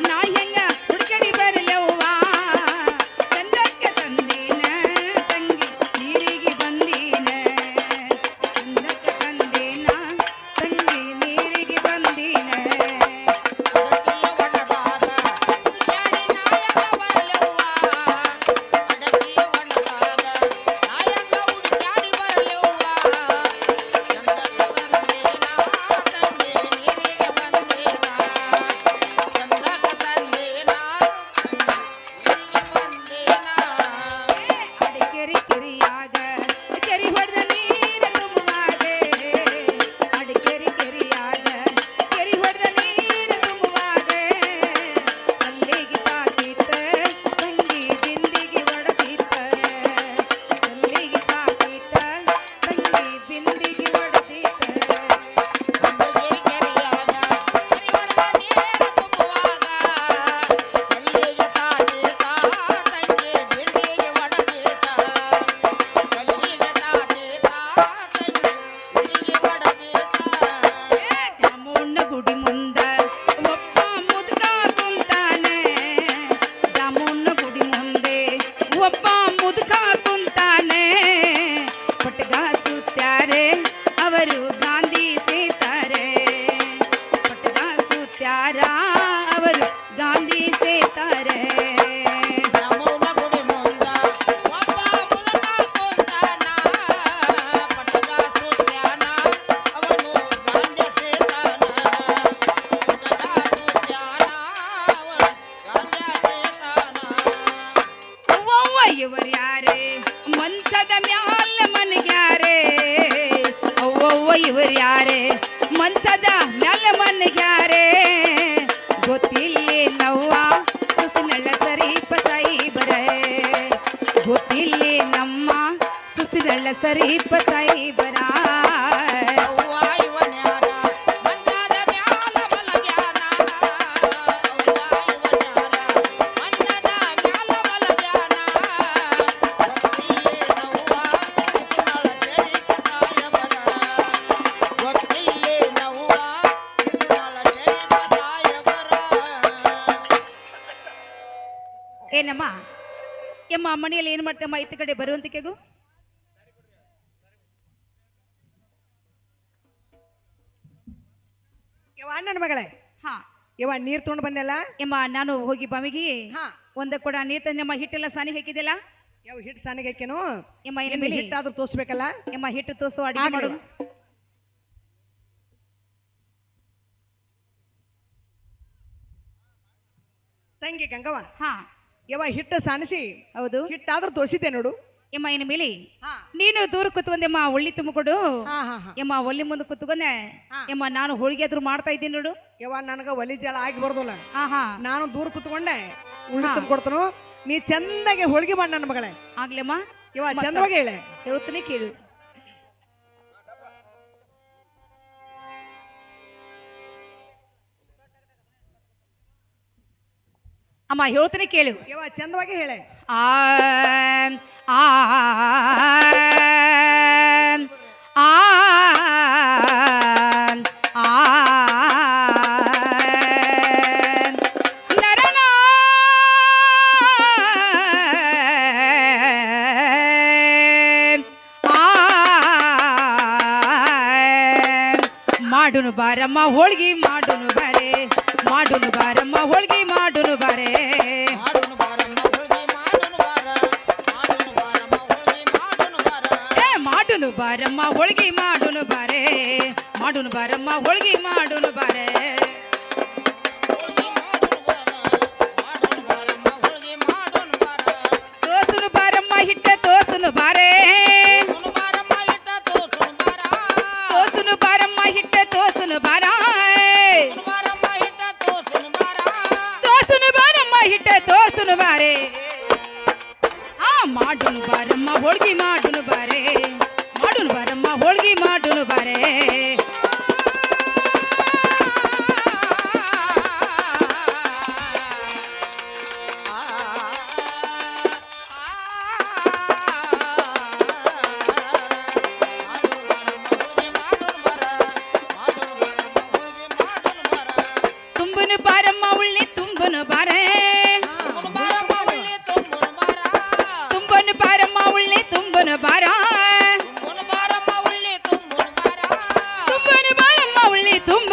ನಾ ಹೆಂಗ ಹುಡುಕಾಡಿ ಬರಲವ್ವ ಚಂದಕ್ಕೆ ತಂದೀನ ತಂಗಿ ನೀರಿಗೆ ಬಂದೀನ ಚಂದಕ್ಕೆ ತಂದೇನ ತಂಗಿ ನೀರಿಗೆ ಬಂದೀನ ಅಡಿಕೆರಿ ಕೆರಿಯಾಗ ಕೆರಿ ಹೊಡೆದ ನೀರು ತುಂಬುವಾಗೆ ಅಡಿಕೆರಿ ಕೆರಿಯಾಗ ಕೆರಿ ಹೊಡೆದ ನೀರು ತುಂಬುವಾಗೆ ಅಲ್ಲಿಗೆ ತಾಕಿತ್ತ ತಂಗಿ ಬಿಂದಿಗೆ ಒಡತಿತ್ತ ಅಲ್ಲಿಗೆ ತಾಕಿತ್ತ ತಂಗಿ ಬಿಂದಿಗೆ ಒಡತಿತ್ತ ದ್ಯಾಮವ್ವನ ಗುಡಿ ಮುಂದ ಒಬ್ಬ ಮುದುಕ ಕುಂತಾನೆ ದ್ಯಾಮವ್ವನ ಗುಡಿ ಮುಂದೆ ಒಬ್ಬ ಮುದುಕ ಕುಂತಾನೆ ಪಟ್ಗ ಸುತ್ತಾರೆ ಅವರು ಗಾಂಧಿ ಸೇತಾರೆ ಪಟ್ಗ ಸುತ್ಯಾರ ಅವರು ಗಾಂಧಿ ಸೇತಾರೆ ಅವ್ವವ್ವ ಇವ್ರ್ಯಾರೇ ಮಂಚದ ಮ್ಯಾಲ ಮನಗ್ಯಾರೆ ಅವ್ವವ್ವ ಇವ್ರ್ಯಾರೇ ಮಂಚದ ಮ್ಯಾಲ ಮನಗ್ಯಾರೆ ಗೊತ್ತಿಲ್ಲೇ ನವ್ವ ಸುಸಿನಳ ಸರೀಪ ಸಾಯಿಬರೇ ಗೊತ್ತಿಲ್ಲೇ ನಮ್ಮ ಸುಸಿನಳ ಸರೀಪ ಸಾಯಿಬರ ಏನಮ್ಮ ಯಮ್ಮ ಮನೆಯಲ್ಲಿ ಏನು ಮಾಡ್ತಮ್ಮ ಇತ್ತ ಕಡೆ ಬರುವಂತಿಕೆಗೂ ಯವ್ವ ನನ್ನ ಮಗಳೇ ಹಾ ಯವ್ವ ನೀರ್ ತೊಗೊಂಡು ಬಂದೆಲ್ಲ ಯಮ್ಮ ನಾನು ಹೋಗಿ ಬಾವಿಗೆ ಹಾ ಒಂದ ಕೂಡ ನೀರ್ ತಂದಮ್ಮ ಹಿಟ್ಟೆಲ್ಲ ಸಾನಿ ಹಾಕಿದಿಲ್ಲ ಯಾವ ಹಿಟ್ಟು ಸಾನಿಗೆ ಹಾಕೇನು ಯಮ್ಮ ಏನ್ ಇನ್ನು ಮೇಲೆ ಹಿಟ್ಟಾದ್ರೂ ತೋರಿಸ್ಬೇಕಲ್ಲ ಯಮ್ಮ ಹಿಟ್ಟು ತೋಸು ಅಡಿಗೆ ಆಗ್ಲಿ. ಮಾಡು ತಂಗಿ ಗಂಗವ್ವ ಹಾ ಯವ್ವ ಹಿಟ್ಟು ಸಾನಿಸಿ ಹೌದು ಹಿಟ್ಟಾದ್ರೂ ತೋರಿಸಿದ್ದೆ ನೋಡು ಯಮ್ಮ ಇನ್ನು ಮೇಲೆ ಹಾ ನೀನು ದೂರ ಕೂತ್ಕೊಂಡೆಮ್ಮ ಒಳ್ಳಿ ತುಂಬಿಕೊಡು ಹಾ ಹಾ ಹಾ ಯಮ್ಮ ಒಲ್ಲಿ ಮುಂದೆ ಕೂತ್ಕೊಂಡೆ ಹಾ. ಯಮ್ಮ ನಾನು ಹೋಳಿಗೆ ಆದ್ರೂ ಮಾಡ್ತಾ ಇದ್ದೀನಿ ನೋಡು ಯವ್ವ ನನಗ ಒಲಿ ಜಲ ಆಗಿ ಬರ್ದಲ್ಲ ಹಾ ಹಾ ನಾನು ದೂರ ಕುತ್ಕೊಂಡೆ ಉಳ್ಳಿ ಹಾ. ತುಂಬಿಕೊಡ್ತನು ನೀ ಚಂದಾಗೆ ಹೋಳಿಗೆ ಮಾಡಿ ನನ್ನ ಮಗಳೇ ಆಗ್ಲಮ್ಮ ಯವ್ವ ಮತ್ತ- ಚಂದವಾಗಿ ಹೇಳೆ ಹೇಳ್ತೀನಿ ಕೇಳು ಅಮ್ಮ ಹೇಳ್ತೀನಿ ಕೇಳು ಯವ್ವ ಚಂದವಾಗಿ ಹೇಳೆ ಆ ಆ ಆ ಆ ನರನ ಮಾಡುನು ಬಾರಮ್ಮ ಹೋಳ್ಗಿ ಮಾಡುನು ಬಾರೆ ಮಾಡುನು ಬಾರಮ್ಮ ಹೋಳ್ಗಿ ಮಾಡುನು ಬಾರೆ ಮಾಡುನು ಬಾರಮ್ಮ ಹೋಳ್ಗಿ ಮಾಡುನು ಬಾರೆ ಮಾಡುನು ಬಾರಮ್ಮ ಹೋಳ್ಗಿ ಮಾಡುನು ಬಾರೆ ತೋಸುನು ಬಾರಮ್ಮ ಹಿಟ್ಟ ತೋಸುನು ಬಾರೆ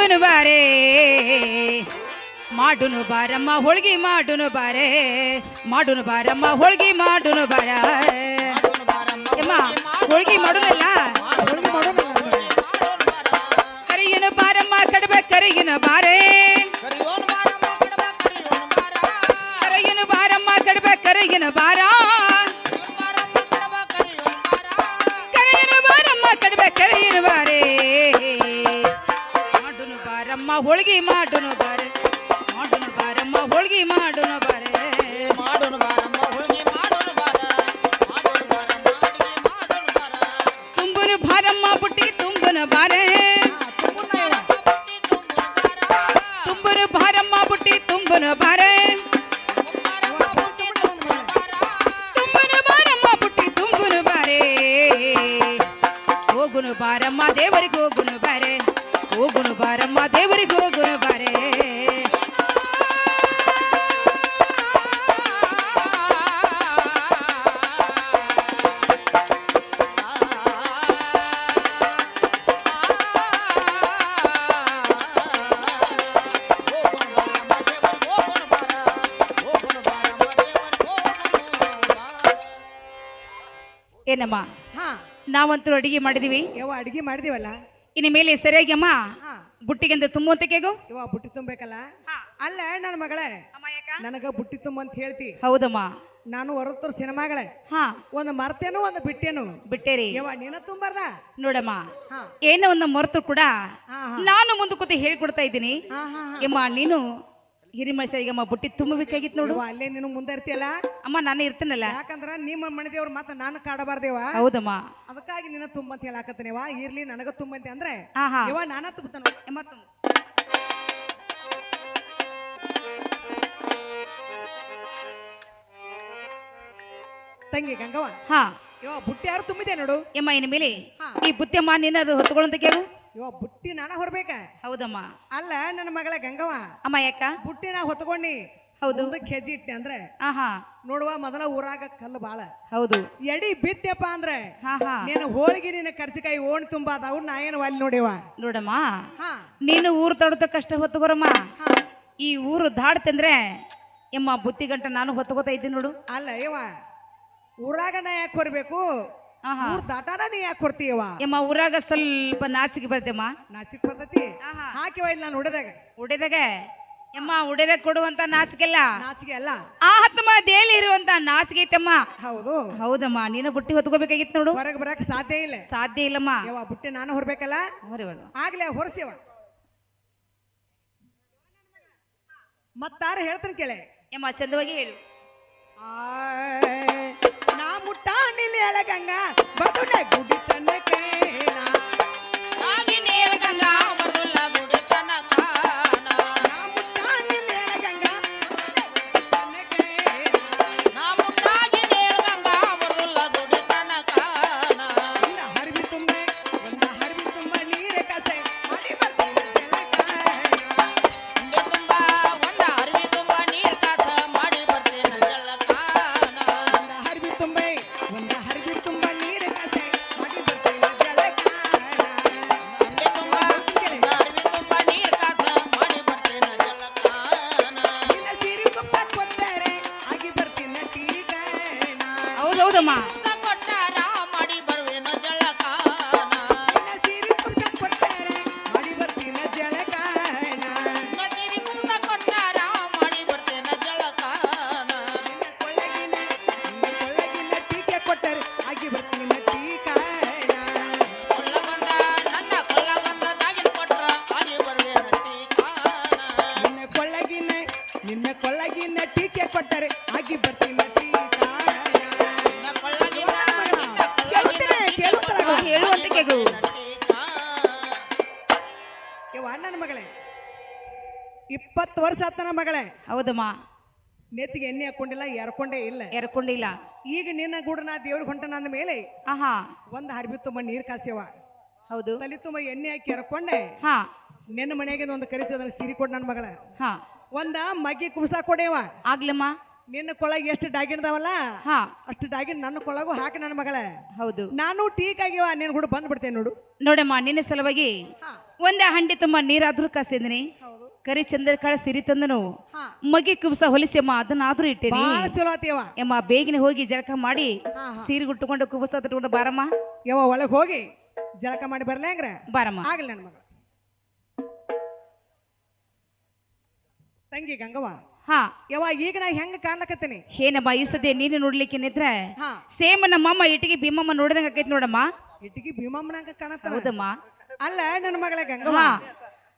ಮಾಡುನು ಬಾರೆ ಮಾಡುನು ಬಾರಮ್ಮ ಹೋಳ್ಗಿ ಮಾಡುನು ಬಾರೆ ಮಾಡುನು ಬಾರಮ್ಮ ಹೋಳ್ಗಿ ಮಾಡುನು ಬಾರ ಅಮ್ಮ ಹೋಳ್ಗಿ ಮಾಡುನಲ್ಲ ಹೋಳ್ಗೆ ಮಾಡೋಣ ಕರಿಯನ ಬಾರಮ್ಮ ಕಡಬೆ ಕರಿಯನ ಬಾರೆ ಕರಿಯನ ಬಾರಮ್ಮ ಕಡಬೆ ಕರಿಯನ ಬಾರ ಕರಿಯನ ಬಾರಮ್ಮ ಕಡಬೆ ಕರಿಯನ ಬಾರೆ ಮಾಡುನು ಬಾರಮ್ಮ ಹೋಳ್ಗಿ ಮಾಡುನು ಬಾರೆ ಮಾಡುನು ಬಾರಮ್ಮ ಹೋಳ್ಗಿ ಮಾಡುನು ಬಾರೆ ತುಂಬುನು ಬಾರಮ್ಮ ಬುಟ್ಟಿಗೆ ತುಂಬುನು ಬಾರೆ ತುಂಬುನು ಬಾರಮ್ಮ ಬುಟ್ಟಿ ತುಂಬುನು ಬಾರೆ ತುಂಬುನು ಬಾರಮ್ಮ ಬುಟ್ಟಿ ತುಂಬುನು ಬಾರೆ ಹೋಗುನು ಬಾರಮ್ಮ ದೇವರಿಗೆ ಹೋಗುನು ಬಾರೆ ಹೋಗುನು ಬಾರಮ್ಮ ದೇವರಿಗೆ ಹೋಗುನು ಬಾರೆ ಏನಮ್ಮ ಹಾ ನಾವಂತೂ ಅಡಿಗೆ ಮಾಡಿದೀವಿ ಯವ್ವ ಅಡಿಗೆ ಮಾಡಿದೀವಲ್ಲ ಇನ್ನು ಮೇಲೆ ಸರಿಯಾಗಿ ಅಮ್ಮ ಹಾ ಬುಟ್ಟಿಗೆಂದು ತುಂಬುವಂತ ಕೇಗು ಯವ್ವ ಬುಟ್ಟಿ ತುಂಬಬೇಕಲ್ಲ ಅಲ್ಲ ನನ್ನ ಮಗಳೇ ನನಗ ಬುಟ್ಟಿ ತುಂಬ ಅಂತ ಹೇಳ್ತಿ ಹೌದಮ್ಮ ನಾನು ಹೊರತೂರು ಸಿನಿಮಾಗಳೇ ಹಾ ಒಂದು ಮರ್ತೇನು ಒಂದು ಬಿಟ್ಟೇನು ಬಿಟ್ಟೇರಿ ಯವ್ವ ನೀನ ತುಂಬಾರ್ದ ನೋಡಮ್ಮ ಹಾ ಏನೋ ಒಂದು ಮರೆತು ಕೂಡ ಹಾ ಹಾ ನಾನು ಮುಂದೆ ಕೂತು ಹೇಳ್ಕೊಡ್ತಾ ಇದ್ದೀನಿ ಹಾ ಹಾ ಅಮ್ಮ ನೀನು ಹಿರಿಮಸರಿಗಮ್ಮ ಬುಟ್ಟಿ ತುಂಬಬೇಕಾಗಿತ್ತು ನೋಡು ಯವ್ವ ಅಲ್ಲೇ ನೀನು ಮುಂದೆ ಇರ್ತೀಯಲ್ಲ ಅಮ್ಮ ನಾನು ಇರ್ತೀನಲ್ಲ ಯಾಕಂದ್ರ ನಿಮ್ಮ ಮನೆದೇವ್ರ ಮಾತ ನಾನು ಕಾಡಬಾರ್ದೇವ ಹೌದಮ್ಮ ಅದಕ್ಕಾಗಿ ನಿನ್ನ ತುಂಬ ಅಂತ ಹೇಳಾಕತ್ತೇನೆವ ಇರ್ಲಿ ನನಗ ತುಂಬಂತೆ ಅಂದ್ರೆ ಹಾ ಹಾ ಯವ್ವ ನಾನ ತುಂಬತಾನ ಅಮ್ಮ ತುಂಬ ತಂಗಿ ಗಂಗವ್ವ ಹಾ ಯವ್ವ ಬುಟ್ಟಿ ಯಾರು ತುಂಬಿದೆ ನೋಡು ಅಮ್ಮ ಇನ್ನು ಮೇಲೆ ಹಾ. ಈ ಬುತ್ತಿಯಮ್ಮ ನೀನು ಅದು ಹೊತ್ಕೊಳ್ಳುವಂತ ಕೇಳು ಯವ್ವ ಬುಟ್ಟಿ ನಾನ ಹೊರಬೇಕ ಹೌದಮ್ಮ ಅಲ್ಲ ನನ್ನ ಮಗಳ ಗಂಗವ್ವ ಅಮ್ಮ ಯಾಕ ಬುಟ್ಟಿ ನಾ ಹೊತ್ಕೊಂಡಿ ಹೌದು ಮುಂದಕ್ಕೆ ಹೆಜ್ಜೆ ಇಟ್ಟೆ ಅಂದ್ರೆ ಹಾ ಹಾ ನೋಡುವ ಮೊದಲ ಊರಾಗ ಕಲ್ಲು ಬಾಳ ಹೌದು ಎಡಿ ಬಿದ್ದೆಪ್ಪ ಅಂದ್ರೆ ಹಾ ಹಾ ನೀನು ಹೋಳಿಗೆ ನಿನ್ನ ಕರ್ಚಿಕಾಯಿ ಓಣ್ ತುಂಬ ಅದಾವು ನಾ ಏನು ಅಲ್ಲಿ ನೋಡಿವ ನೋಡಮ್ಮ ಹಾ ನೀನು ಊರು ತಡತ ಕಷ್ಟ ಹೊತ್ತುಗೋರಮ್ಮ ಹಾ ಈ ಊರು ದಾಡ್ತಂದ್ರೆ ಎಮ್ಮ ಬುತ್ತಿ ಗಂಟ ನಾನು ಹೊತ್ಕೋತಾ ಇದ್ದೀನಿ ನೋಡು ಅಲ್ಲ ಯವ್ವ ಊರಾಗ ನಾ ಯಾಕೆ ಹೊರಬೇಕು ಹಾ ಹಾ ಊರ್ ದಾಟಾನ ನೀ ಯಾಕೆ ಹೊರ್ತೀಯವ್ವ ಎಮ್ಮ ಊರಾಗ ಸ್ವಲ್ಪ ನಾಚಿಕೆ ಬರ್ತೇಮ್ಮ ನಾಚಿಕ್ ಬರ್ತೈತಿ ಆಹಾ. ಹಾಕಿವ ಇಲ್ಲಿ ನಾನು ಉಡದಾಗ ಉಡೆದಾಗ ಎಮ್ಮ ಉಡೆದಾಗ ಕೊಡುವಂತ ನಾಚಿಕೆಲ್ಲ ನಾಚಿಕೆ ಅಲ್ಲ ಆ ಹತ್ತಮ್ಮ ದೇಲಿ ಇರುವಂತ ನಾಚಿಕೆ ಐತಮ್ಮ ಹೌದು ಹೌದಮ್ಮ ನೀನು ಬುಟ್ಟಿ ಹೊತ್ಕೋಬೇಕಾಗಿತ್ತು ನೋಡು ಹೊರಗೆ ಬರಕ್ ಸಾಧ್ಯ ಇಲ್ಲ ಸಾಧ್ಯ ಇಲ್ಲಮ್ಮ ಯವ್ವ ಬುಟ್ಟಿ ನಾನು ಹೊರಬೇಕಲ್ಲ ಹೊರೆ ಹೊರೆ. ಆಗ್ಲೇ ಹೊರಸಿವ ಮತ್ತಾರು ಹೇಳ್ತಾನೆ ಕೇಳೆ ಎಮ್ಮ ಚಂದವಾಗಿ ಹೇಳು ನಾ ಮುಟ್ಟಾಣಿಲ್ ಎಳಗಂಗ ಬದುನೆ ಗುಡಿ ತನಕೆ ನಾ ಮುಟ್ಟಾಣಿಲ್ ಎಳಗಂಗ ತನಕೆ ಇಲ್ಲ ಹರಿವಿ ತುಂಬೆ ಒಂದ ಹರಿವಿ ತುಂಬ ನೀರ ಕಸೆ ಮಾಡಿ ಬರ್ತೀನಿ ಒಂದ ಹರಿವಿ ತುಂಬೆ ಒಂದ ಹರಿವಿ ತುಂಬ ನೀರ ಕಸೆ ಮಾಡಿ ಬರ್ತೀನಿ ಜಲಕಾನ ನಿನ್ನ ಸೀರೆ ಕುಪ್ಸ ಕೊಟ್ಟರೆ ಆಗಿ ಬರ್ತೀನಿ ಟೀಕಾನ ಹೌದೌದಮ್ಮ ನಿನ್ನ ಸೀರೆ ಕುಪ್ಸ ಕೊಟ್ಟರೆ ಮಾಡಿ ಬರ್ತೀನಿ ಜಲಕಾನ ಕೊಳ್ಳಗಿನ ಟೀಕೆ ಕೊಟ್ಟರೆ ಆಗಿ ಬರ್ತೀನಿ ಟೀಕಾನ ನಿನ್ನ ಕೊಳ್ಳಗಿನ ಟೀಕೆ ಕೊಟ್ಟರೆ ಆಗಿ ಬರ್ತೀನಿ ಟೀಕಾನ ಕೇಳುತ್ತೇನೆ, ಕೇಳುತ್ತಲ್ಲ ಹಾ, ಹೇಳುವಂತ ಕೇಗು ಯವ್ವ ನನ್ನ ಮಗಳೇ 20 ವರ್ಷ ಆತ ನನ್ನ ಮಗಳೇ ಹೌದಮ್ಮ ನೆತ್ತಿಗೆ ಎಣ್ಣೆ ಹಾಕೊಂಡಿಲ್ಲ ಎರ್ಕೊಂಡೇ ಇಲ್ಲ ಎರ್ಕೊಂಡಿಲ್ಲ ಈಗ ನಿನ್ನ ಗೂಡ ನಾ ದೇವ್ರಿಗೆ ಹೊಂಟ ನಂದ ಮೇಲೆ ಆಹಾ ಒಂದು ಹರಿಬಿ ತುಂಬ ನೀರು ಕಾಸ್ಯವ ಹೌದು ತಲೆ ತುಂಬ ಎಣ್ಣೆ ಹಾಕಿ ಎರ್ಕೊಂಡೆ ಹಾ ನಿನ್ನ ಮನೆಯಾಗಿಂದ ಒಂದು ಕರಿತದ ಸಿರಿ ಕೊಡ್ ನನ್ನ ಮಗಳ ಹಾ ಒಂದ ಮಗ್ಗಿ ಕುಬ್ಸ ಕೊಡೇವ ಆಗ್ಲಮ್ಮ ನಿನ್ನ ಕೊಳಗೆ ಎಷ್ಟು ಡಾಗಿಣ್ದಾವಲ್ಲ ಹಾ ಅಷ್ಟು ಡಾಗಿನ್ ನನ್ನ ಕೊಳಗು ಹಾಕಿ ನನ್ನ ಮಗಳ ಹೌದು ನಾನು ಟೀಕ್ ಆಗಿವ ನಿನ್ನ ಕೂಡ ಬಂದ್ಬಿಡ್ತೇನೆ ನೋಡು ನೋಡಮ್ಮ ನಿನ್ನ ಸಲುವಾಗಿ ಹಾ ಒಂದೇ ಹಂಡಿ ತುಂಬ ನೀರಾದ್ರೂ ಕಾಸಿದ್ನಿ ಹೌದು ಕರಿ ಚಂದ್ರಕಾಳ ಸಿರಿ ತಂದನು ಹಾ ಮಗಿ ಕುಬ್ಸ ಹೊಲಿಸಮ್ಮ ಅದನ್ನಾದ್ರೂ ಇಟ್ಟೇನಿ ಬಾಳ ಚಲೋ ಆತಿಯವ ಎಮ್ಮ ಬೇಗನೆ ಹೋಗಿ ಜಳಕ ಮಾಡಿ ಹಾ, ಹಾ. ಸೀರೆ ಉಟ್ಟುಕೊಂಡು ಕುಬಸ ತಟ್ಕೊಂಡು ಬಾರಮ್ಮ ಯವ್ವ ಒಳಗ್ ಹೋಗಿ ಜಳಕ ಮಾಡಿ ಬರ್ಲಿ ಹಂಗ್ರ ಬಾರಮ್ಮ ಆಗ್ಲಿ ನನ್ನ ಮಗ ತಂಗಿ ಗಂಗವ್ವ ಹಾ ಯವ್ವ ಈಗ ನಾ ಹೆಂಗ ಕಾಣ್ಲಕತ್ತೀನಿ ಏನಮ್ಮ ಈ ಸದ್ಯ ನೀನು ನೋಡ್ಲಿಕ್ಕೆ ನಿದ್ರೆ ಹಾ ಸೇಮ್ ನಮ್ಮಮ್ಮ ಇಟ್ಟಿಗೆ ಭೀಮಮ್ಮ ನೋಡಿದಂಗ ಆಕೈತಿ ನೋಡಮ್ಮ ಇಟ್ಟಿಗೆ ಭೀಮಮ್ಮನಂಗ ಕಾಣತ್ತ ಹೌದಮ್ಮ ಅಲ್ಲ ನನ್ನ ಮಗಳ ಗಂಗವ್ವ ಹಾ.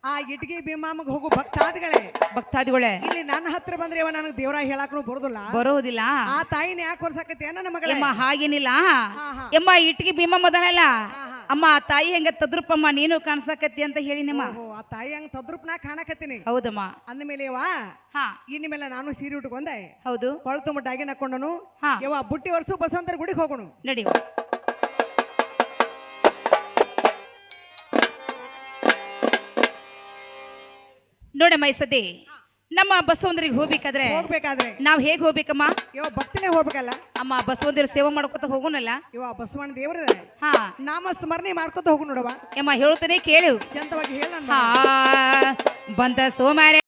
ಆ ಇಟ್ಟಿಗೆ ಭೀಮಮ್ಮಗ್ ಹೋಗು ಭಕ್ತಾದಿಗಳೇ ಭಕ್ತಾದಿಗಳೇ ಇಲ್ಲಿ ನನ್ನ ಹತ್ರ ಬಂದ್ರೆ ಯವ್ವ ನನಗ್ ದೇವರ ಹೇಳಾಕನು ಬರುದಿಲ್ಲ ಬರೋದಿಲ್ಲ ಆ ತಾಯಿನ ಯಾಕೆ ಹೊರ್ಸಾಕತಿ ನನ್ನ ಮಗಳ ಎಮ್ಮ ಹಾಗೇನಿಲ್ಲ ಹಾ, ಹಾ. ಎಮ್ಮ ಇಟ್ಟಿಗೆ ಭೀಮಮ್ಮದನಲ್ಲ ಹಾ, ಹಾ. ಅಮ್ಮ ಆ ತಾಯಿ ಹೆಂಗ ತದ್ರೂಪಮ್ಮ ನೀನು ಕಾಣಿಸಕತ್ತಿ ಅಂತ ಹೇಳಿನಮ್ಮ ಆ ತಾಯಿ ಹಂಗ ತದ್ರೂಪ್ ನಾ ಕಾಣಕತ್ತೀನಿ ಹೌದಮ್ಮ ಅಂದ್ಮೇಲೆ ಯವ್ವ ಹಾ ಇನ್ನು ಮೇಲೆ ನಾನು ಸೀರೆ ಉಟ್ಕೊಂಡೆ ಹೌದು ಕೊಳತು ತುಂಬ ಡಾಗಿನ ಹಾಕೊಂಡನು ಹಾ. ಯವ್ವ ಬುಟ್ಟಿ ವರ್ಷು ಬಸವಂತರ ಗುಡಿಗೆ ಹೋಗೋಣ ನಡೆಯುವ ನೋಡಮ್ಮ ಈ ಸದ್ಯ ನಮ್ಮ ಬಸವಂದರಿಗೆ ಹೋಗ್ಬೇಕಾದ್ರೆ ಹೋಗ್ಬೇಕಾದ್ರೆ ನಾವ್ ಹೇಗ್ ಹೋಗ್ಬೇಕಮ್ಮ ಯವ್ವ ಭಕ್ತಿನೇ ಹೋಗ್ಬೇಕಲ್ಲ ಅಮ್ಮ ಬಸವಂದರ ಸೇವೆ ಮಾಡ್ಕೊತ ಹೋಗೋಣಲ್ಲ ಯವ್ವ ಬಸವಣ್ಣ ದೇವ್ರ ಹಾ ನಾಮ ಸ್ಮರಣೆ ಮಾಡ್ಕೊತ ಹೋಗು ನೋಡವ ಎಮ್ಮ ಹೇಳ್ತಾನೆ ಕೇಳು ಚಂದವಾಗಿ ಹೇಳ ಹಾ ಬಂದ ಸೋಮಾರ